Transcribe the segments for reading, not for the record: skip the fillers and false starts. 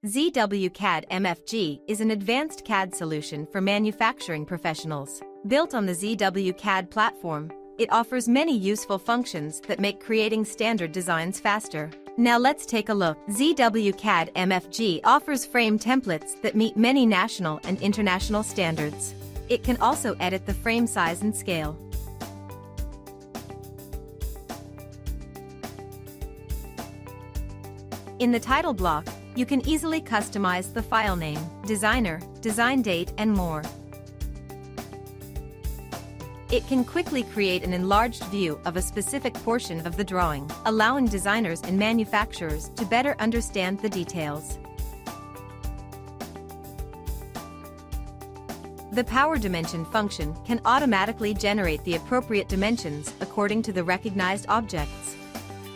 Zwcad MFG is an advanced CAD solution for manufacturing professionals. Built on the Zwcad platform, it offers many useful functions that make creating standard designs faster. Now let's take a look. Zwcad MFG offers frame templates that meet many national and international standards. It can also edit the frame size and scale. In the title block, you can easily customize the file name, designer, design date, and more. It can quickly create an enlarged view of a specific portion of the drawing, allowing designers and manufacturers to better understand the details. The power dimension function can automatically generate the appropriate dimensions according to the recognized objects.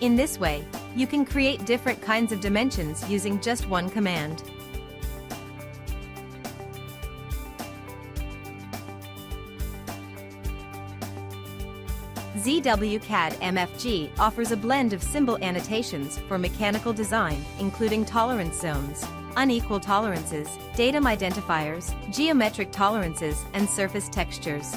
In this way, you can create different kinds of dimensions using just one command. Zwcad MFG offers a blend of symbol annotations for mechanical design, including tolerance zones, unequal tolerances, datum identifiers, geometric tolerances, and surface textures.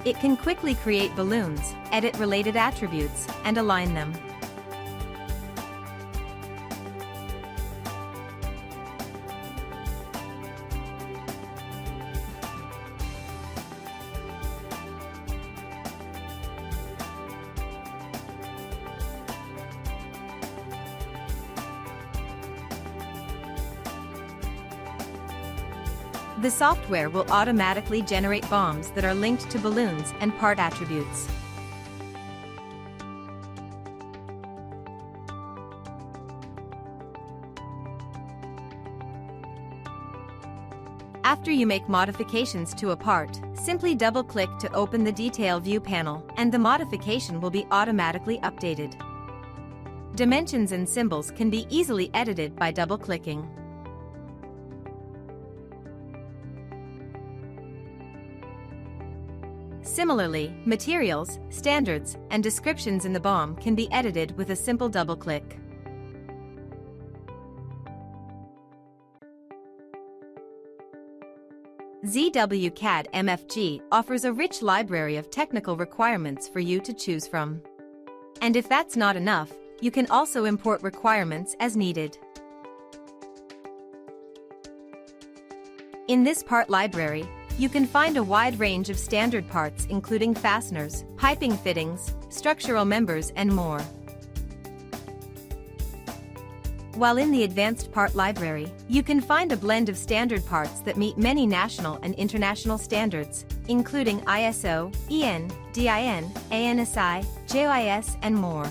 It can quickly create balloons, edit related attributes, and align them. The software will automatically generate BOMs that are linked to balloons and part attributes. After you make modifications to a part, simply double-click to open the Detail View panel, and the modification will be automatically updated. Dimensions and symbols can be easily edited by double-clicking. Similarly, materials, standards, and descriptions in the BOM can be edited with a simple double-click. Zwcad MFG offers a rich library of technical requirements for you to choose from. And if that's not enough, you can also import requirements as needed. In this part library, you can find a wide range of standard parts including fasteners, piping fittings, structural members, and more. While in the advanced part library, you can find a blend of standard parts that meet many national and international standards, including ISO, EN, DIN, ANSI, JOIS, and more.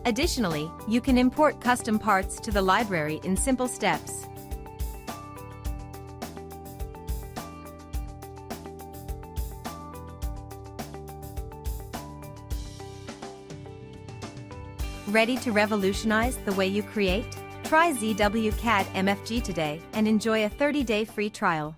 Additionally, you can import custom parts to the library in simple steps. Ready to revolutionize the way you create? Try Zwcad MFG today and enjoy a 30-day free trial.